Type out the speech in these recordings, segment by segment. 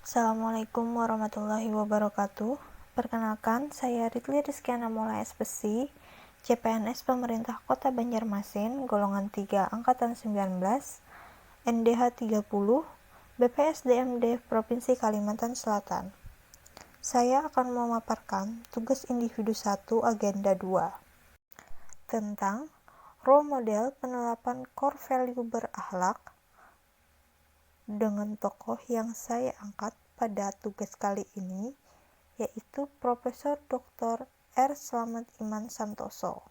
Assalamualaikum warahmatullahi wabarakatuh. Perkenalkan, saya Ritli Rizkiana Mola SPC, CPNS Pemerintah Kota Banjarmasin, golongan 3 Angkatan 19, NDH 30, BPSDMD Provinsi Kalimantan Selatan. Saya akan memaparkan tugas individu 1 agenda 2 tentang role model penerapan core value berakhlak dengan tokoh yang saya angkat pada tugas kali ini, yaitu Profesor Dr. R. Slamet Iman Santoso.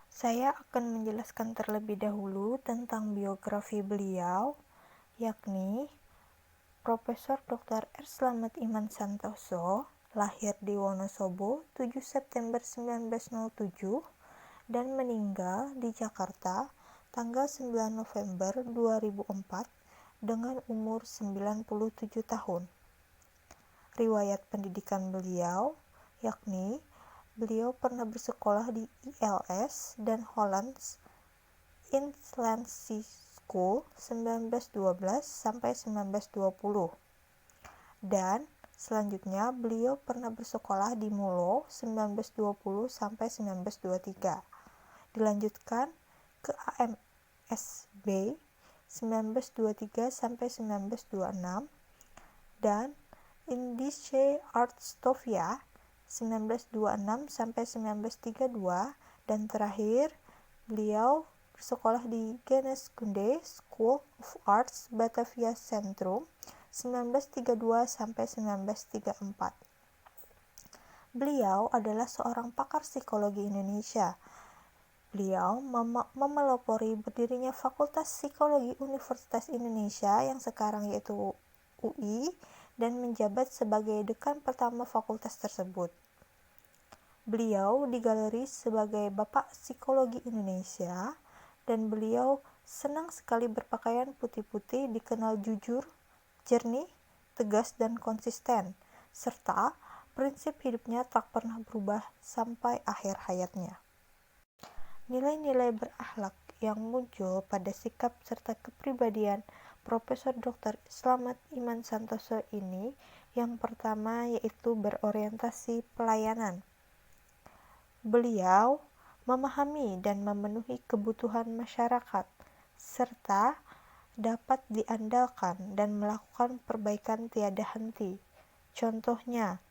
Saya akan menjelaskan terlebih dahulu tentang biografi beliau, yakni Profesor Dr. R. Slamet Iman Santoso lahir di Wonosobo 7 September 1907 dan meninggal di Jakarta tanggal 9 November 2004 dengan umur 97 tahun. Riwayat pendidikan beliau, yakni beliau pernah bersekolah di ILS dan Hollands Inland School 1912 sampai 1920. Dan selanjutnya beliau pernah bersekolah di Mulo 1920 sampai 1923. Dilanjutkan ke AMSB 1923 sampai 1926 dan Indische Artstovia 1926 sampai 1932, dan terakhir beliau bersekolah di Geneeskunde School of Arts Batavia Centrum 1932 sampai 1934. Beliau adalah seorang pakar psikologi Indonesia. Beliau memelopori berdirinya Fakultas Psikologi Universitas Indonesia yang sekarang yaitu UI dan menjabat sebagai dekan pertama fakultas tersebut. Beliau digelar sebagai Bapak Psikologi Indonesia dan beliau senang sekali berpakaian putih-putih, dikenal jujur, jernih, tegas dan konsisten, serta prinsip hidupnya tak pernah berubah sampai akhir hayatnya. Nilai-nilai berakhlak yang muncul pada sikap serta kepribadian Profesor Dr. Slamet Iman Santoso ini yang pertama yaitu berorientasi pelayanan. Beliau memahami dan memenuhi kebutuhan masyarakat serta dapat diandalkan dan melakukan perbaikan tiada henti. Contohnya,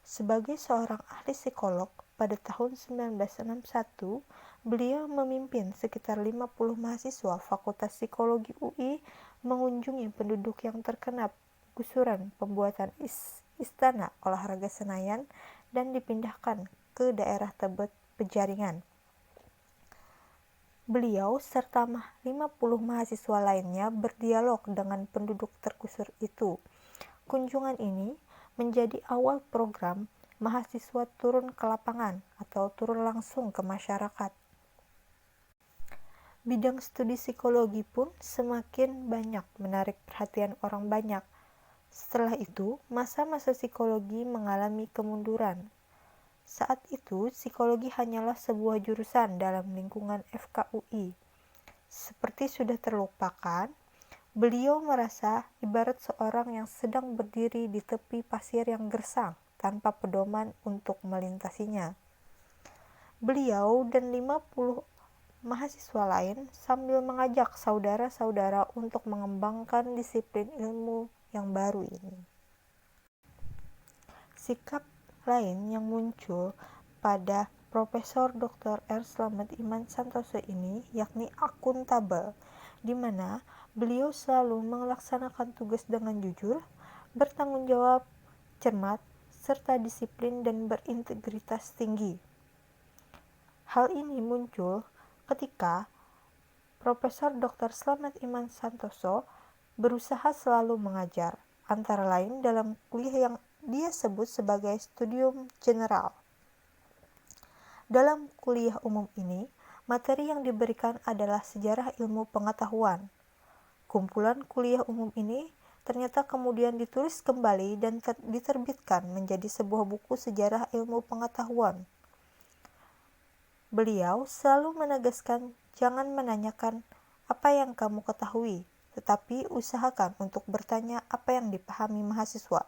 sebagai seorang ahli psikolog pada tahun 1961, beliau memimpin sekitar 50 mahasiswa Fakultas Psikologi UI mengunjungi penduduk yang terkena gusuran pembuatan Istana Olahraga Senayan dan dipindahkan ke daerah Tebet Pejaringan. Beliau serta 50 mahasiswa lainnya berdialog dengan penduduk tergusur itu. Kunjungan ini menjadi awal program mahasiswa turun ke lapangan atau turun langsung ke masyarakat. Bidang studi psikologi pun semakin banyak menarik perhatian orang banyak. Setelah itu, masa-masa psikologi mengalami kemunduran. Saat itu, psikologi hanyalah sebuah jurusan dalam lingkungan FKUI. Seperti sudah terlupakan, beliau merasa ibarat seorang yang sedang berdiri di tepi pasir yang gersang tanpa pedoman untuk melintasinya. Beliau dan 50 mahasiswa lain sambil mengajak saudara-saudara untuk mengembangkan disiplin ilmu yang baru ini. Sikap lain yang muncul pada Profesor Dr. R. Slamet Iman Santoso ini yakni akuntabel, di mana beliau selalu melaksanakan tugas dengan jujur, bertanggung jawab, cermat, serta disiplin dan berintegritas tinggi. Hal ini muncul ketika Profesor Dr. Slamet Iman Santoso berusaha selalu mengajar, antara lain dalam kuliah yang dia sebut sebagai studium general. Dalam kuliah umum ini, materi yang diberikan adalah sejarah ilmu pengetahuan. Kumpulan kuliah umum ini ternyata kemudian ditulis kembali dan diterbitkan menjadi sebuah buku sejarah ilmu pengetahuan. Beliau selalu menegaskan jangan menanyakan apa yang kamu ketahui, tetapi usahakan untuk bertanya apa yang dipahami mahasiswa.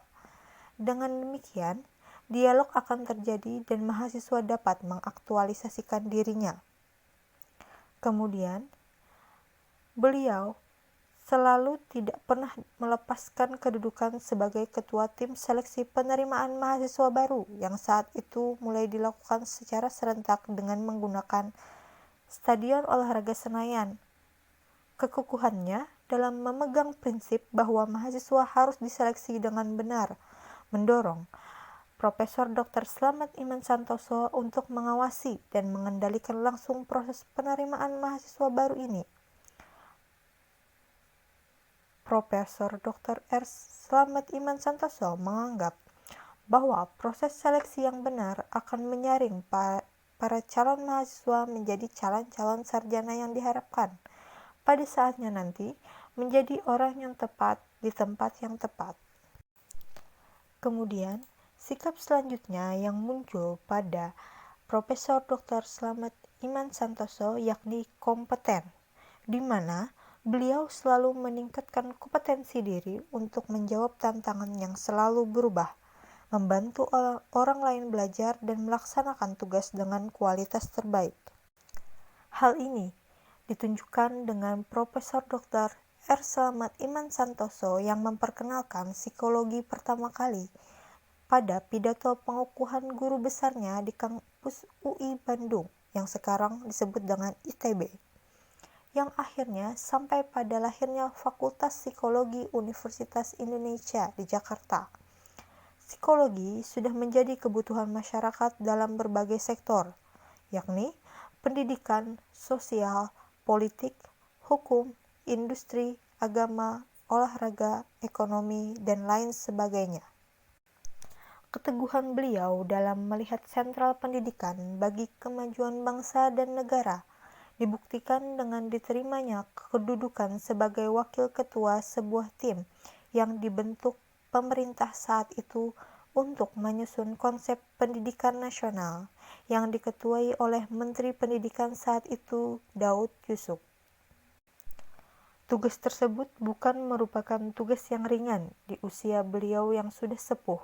Dengan demikian, dialog akan terjadi dan mahasiswa dapat mengaktualisasikan dirinya. Kemudian, beliau selalu tidak pernah melepaskan kedudukan sebagai ketua tim seleksi penerimaan mahasiswa baru yang saat itu mulai dilakukan secara serentak dengan menggunakan Stadion Olahraga Senayan. Kekukuhannya dalam memegang prinsip bahwa mahasiswa harus diseleksi dengan benar, mendorong Profesor Dr. Slamet Iman Santoso untuk mengawasi dan mengendalikan langsung proses penerimaan mahasiswa baru ini. Profesor Dr. R. Slamet Iman Santoso menganggap bahwa proses seleksi yang benar akan menyaring para calon mahasiswa menjadi calon-calon sarjana yang diharapkan pada saatnya nanti menjadi orang yang tepat di tempat yang tepat. Kemudian, sikap selanjutnya yang muncul pada Profesor Dr. Slamet Iman Santoso yakni kompeten, di mana beliau selalu meningkatkan kompetensi diri untuk menjawab tantangan yang selalu berubah, membantu orang lain belajar dan melaksanakan tugas dengan kualitas terbaik. Hal ini ditunjukkan dengan Profesor Dr. R. Slamet Iman Santoso yang memperkenalkan psikologi pertama kali pada pidato pengukuhan guru besarnya di kampus UI Bandung yang sekarang disebut dengan ITB, yang akhirnya sampai pada lahirnya Fakultas Psikologi Universitas Indonesia di Jakarta. Psikologi sudah menjadi kebutuhan masyarakat dalam berbagai sektor, yakni pendidikan, sosial, politik, hukum, industri, agama, olahraga, ekonomi, dan lain sebagainya. Keteguhan beliau dalam melihat sentral pendidikan bagi kemajuan bangsa dan negara dibuktikan dengan diterimanya kedudukan sebagai wakil ketua sebuah tim yang dibentuk pemerintah saat itu untuk menyusun konsep pendidikan nasional yang diketuai oleh Menteri Pendidikan saat itu Daud Yusuf. Tugas tersebut bukan merupakan tugas yang ringan di usia beliau yang sudah sepuh,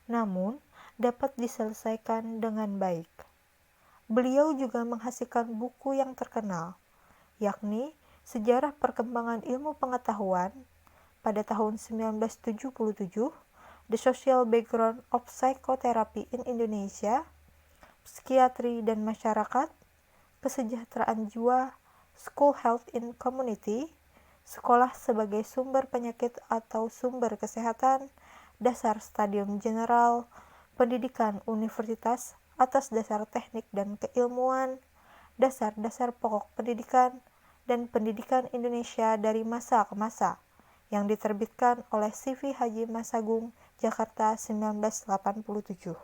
namun dapat diselesaikan dengan baik. Beliau juga menghasilkan buku yang terkenal, yakni Sejarah Perkembangan Ilmu Pengetahuan pada tahun 1977, The Social Background of Psychotherapy in Indonesia, Psikiatri dan Masyarakat, Kesejahteraan Jiwa, School Health in Community, Sekolah sebagai Sumber Penyakit atau Sumber Kesehatan, Dasar Stadium General, Pendidikan Universitas atas dasar teknik dan keilmuan, dasar-dasar pokok pendidikan, dan pendidikan Indonesia dari masa ke masa, yang diterbitkan oleh CV Haji Masagung, Jakarta 1987.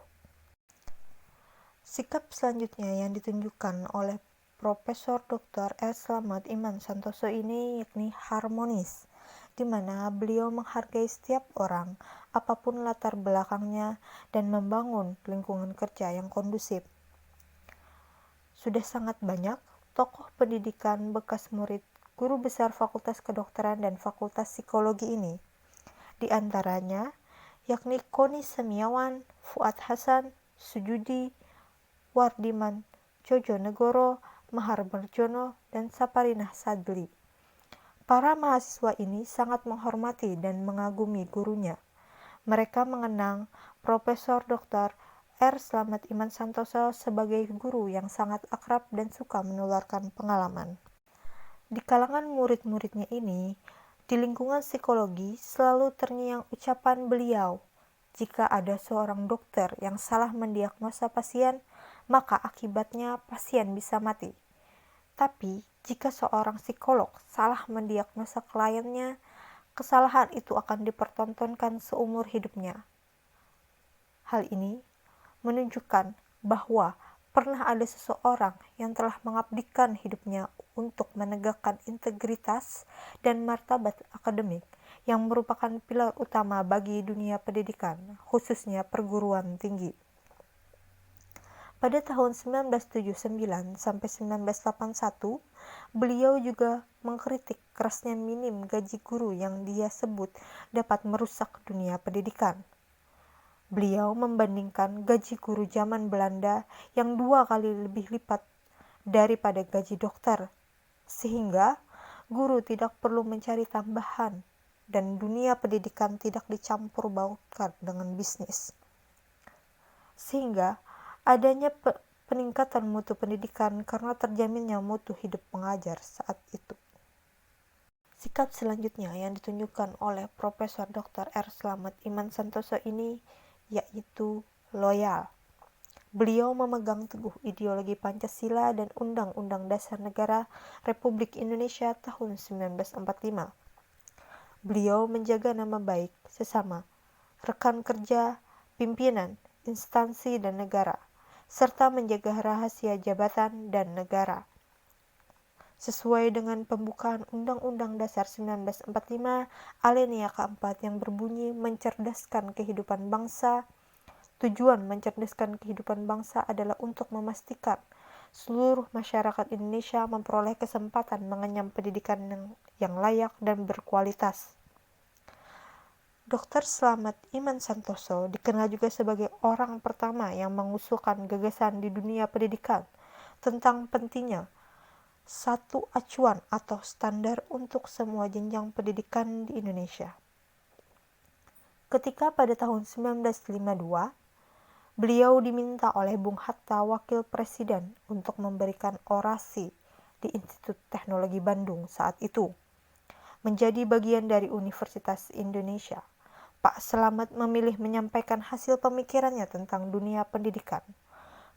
Sikap selanjutnya yang ditunjukkan oleh Profesor Dr. R. Slamet Iman Santoso ini yakni harmonis, di mana beliau menghargai setiap orang, apapun latar belakangnya, dan membangun lingkungan kerja yang kondusif. Sudah sangat banyak tokoh pendidikan bekas murid guru besar Fakultas Kedokteran dan Fakultas Psikologi ini, di antaranya yakni Koni Semiawan, Fuad Hasan, Sujudi, Wardiman Jojonegoro, Mahar Marjono, dan Saparinah Sadli. Para mahasiswa ini sangat menghormati dan mengagumi gurunya. Mereka mengenang Profesor Dr. R. Slamet Iman Santoso sebagai guru yang sangat akrab dan suka menularkan pengalaman. Di kalangan murid-muridnya ini, di lingkungan psikologi selalu terngiang ucapan beliau, jika ada seorang dokter yang salah mendiagnosa pasien, maka akibatnya pasien bisa mati. Tapi, jika seorang psikolog salah mendiagnosa kliennya, kesalahan itu akan dipertontonkan seumur hidupnya. Hal ini menunjukkan bahwa pernah ada seseorang yang telah mengabdikan hidupnya untuk menegakkan integritas dan martabat akademik yang merupakan pilar utama bagi dunia pendidikan, khususnya perguruan tinggi. Pada tahun 1979 sampai 1981, beliau juga mengkritik kerasnya minim gaji guru yang dia sebut dapat merusak dunia pendidikan. Beliau membandingkan gaji guru zaman Belanda yang 2 kali lebih lipat daripada gaji dokter, sehingga guru tidak perlu mencari tambahan dan dunia pendidikan tidak dicampur baurkan dengan bisnis. Sehingga adanya peningkatan mutu pendidikan karena terjaminnya mutu hidup pengajar saat itu. Sikap selanjutnya yang ditunjukkan oleh Profesor Dr. R. Slamet Iman Santoso ini yaitu loyal. Beliau memegang teguh ideologi Pancasila dan Undang-Undang Dasar Negara Republik Indonesia tahun 1945. Beliau menjaga nama baik sesama, rekan kerja, pimpinan, instansi dan negara, serta menjaga rahasia jabatan dan negara. Sesuai dengan pembukaan Undang-Undang Dasar 1945, alinea keempat yang berbunyi mencerdaskan kehidupan bangsa. Tujuan mencerdaskan kehidupan bangsa adalah untuk memastikan seluruh masyarakat Indonesia memperoleh kesempatan mengenyam pendidikan yang layak dan berkualitas. Dr. Slamet Iman Santoso dikenal juga sebagai orang pertama yang mengusulkan gagasan di dunia pendidikan tentang pentingnya satu acuan atau standar untuk semua jenjang pendidikan di Indonesia. Ketika pada tahun 1952, beliau diminta oleh Bung Hatta, Wakil Presiden, untuk memberikan orasi di Institut Teknologi Bandung saat itu. Menjadi bagian dari Universitas Indonesia, Pak Slamet memilih menyampaikan hasil pemikirannya tentang dunia pendidikan,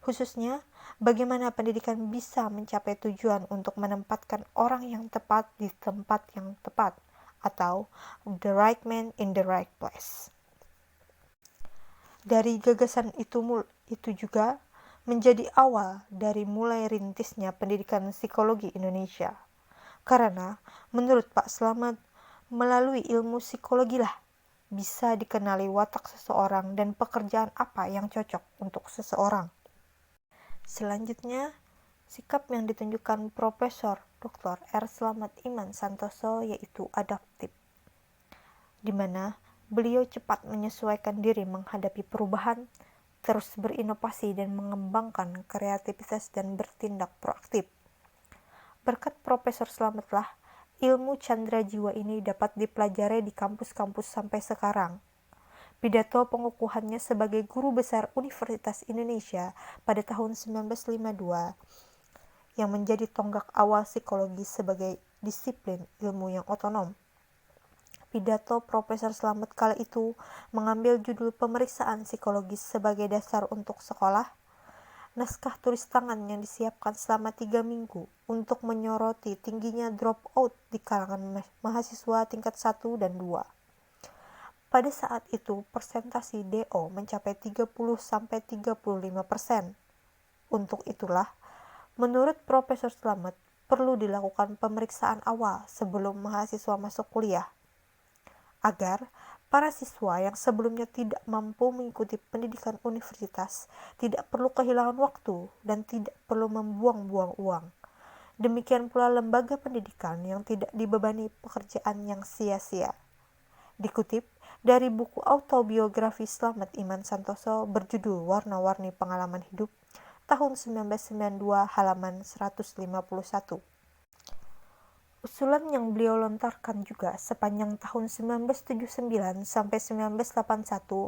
khususnya bagaimana pendidikan bisa mencapai tujuan untuk menempatkan orang yang tepat di tempat yang tepat, atau the right man in the right place. Dari gagasan itu juga menjadi awal dari mulai rintisnya pendidikan psikologi Indonesia. Karena menurut Pak Slamet, melalui ilmu psikologi lah bisa dikenali watak seseorang dan pekerjaan apa yang cocok untuk seseorang. Selanjutnya, sikap yang ditunjukkan Profesor Dr. R. Slamet Iman Santoso yaitu adaptif, di mana beliau cepat menyesuaikan diri menghadapi perubahan, terus berinovasi dan mengembangkan kreativitas dan bertindak proaktif. Berkat Profesor Slamet lah ilmu candra jiwa ini dapat dipelajari di kampus-kampus sampai sekarang. Pidato pengukuhannya sebagai Guru Besar Universitas Indonesia pada tahun 1952 yang menjadi tonggak awal psikologi sebagai disiplin ilmu yang otonom. Pidato Profesor Slamet kala itu mengambil judul Pemeriksaan Psikologis sebagai dasar untuk sekolah. Naskah tulis tangan yang disiapkan selama 3 minggu untuk menyoroti tingginya dropout di kalangan mahasiswa tingkat 1 dan 2. Pada saat itu, persentase DO mencapai 30-35%. Untuk itulah, menurut Profesor Slamet, perlu dilakukan pemeriksaan awal sebelum mahasiswa masuk kuliah, agar para siswa yang sebelumnya tidak mampu mengikuti pendidikan universitas tidak perlu kehilangan waktu dan tidak perlu membuang-buang uang. Demikian pula lembaga pendidikan yang tidak dibebani pekerjaan yang sia-sia. Dikutip dari buku autobiografi Slamet Iman Santoso berjudul Warna-Warni Pengalaman Hidup, tahun 1992, halaman 151. Usulan yang beliau lontarkan juga sepanjang tahun 1979 sampai 1981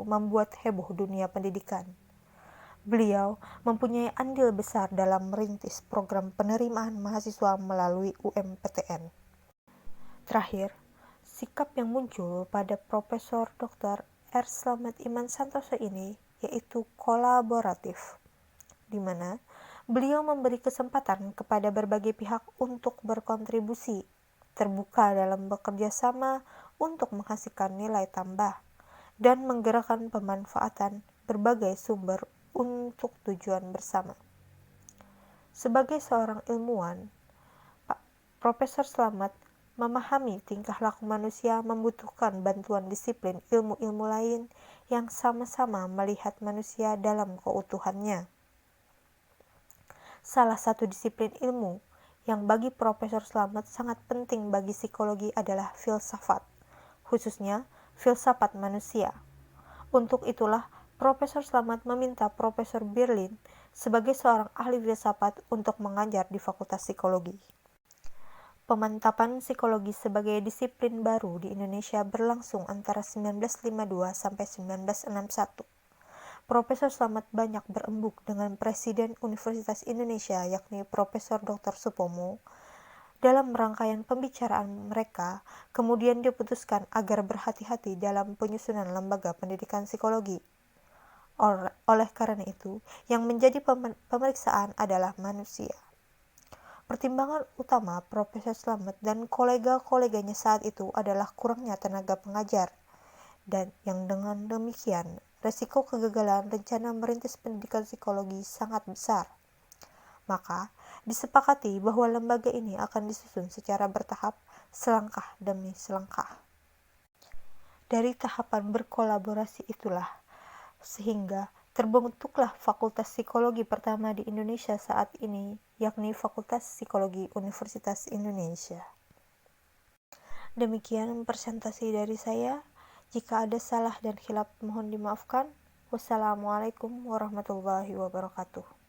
membuat heboh dunia pendidikan. Beliau mempunyai andil besar dalam merintis program penerimaan mahasiswa melalui UMPTN. Terakhir, sikap yang muncul pada Profesor Dr. R. Slamet Iman Santoso ini yaitu kolaboratif, di mana beliau memberi kesempatan kepada berbagai pihak untuk berkontribusi, terbuka dalam bekerja sama untuk menghasilkan nilai tambah, dan menggerakkan pemanfaatan berbagai sumber untuk tujuan bersama. Sebagai seorang ilmuwan, Profesor Slamet memahami tingkah laku manusia membutuhkan bantuan disiplin ilmu-ilmu lain yang sama-sama melihat manusia dalam keutuhannya. Salah satu disiplin ilmu yang bagi Profesor Slamet sangat penting bagi psikologi adalah filsafat, khususnya filsafat manusia. Untuk itulah, Profesor Slamet meminta Profesor Berlin sebagai seorang ahli filsafat untuk mengajar di Fakultas Psikologi. Pemantapan psikologi sebagai disiplin baru di Indonesia berlangsung antara 1952 sampai 1961. Profesor Slamet banyak berembuk dengan Presiden Universitas Indonesia yakni Profesor Dr. Supomo. Dalam rangkaian pembicaraan mereka, kemudian diputuskan agar berhati-hati dalam penyusunan lembaga pendidikan psikologi. Oleh karena itu, yang menjadi pemeriksaan adalah manusia. Pertimbangan utama Profesor Slamet dan kolega-koleganya saat itu adalah kurangnya tenaga pengajar, dan yang dengan demikian, resiko kegagalan rencana merintis pendidikan psikologi sangat besar. Maka, disepakati bahwa lembaga ini akan disusun secara bertahap, selangkah demi selangkah. Dari tahapan berkolaborasi itulah, sehingga terbentuklah Fakultas Psikologi pertama di Indonesia saat ini, yakni Fakultas Psikologi Universitas Indonesia. Demikian presentasi dari saya. Jika ada salah dan khilaf mohon dimaafkan. Wassalamualaikum warahmatullahi wabarakatuh.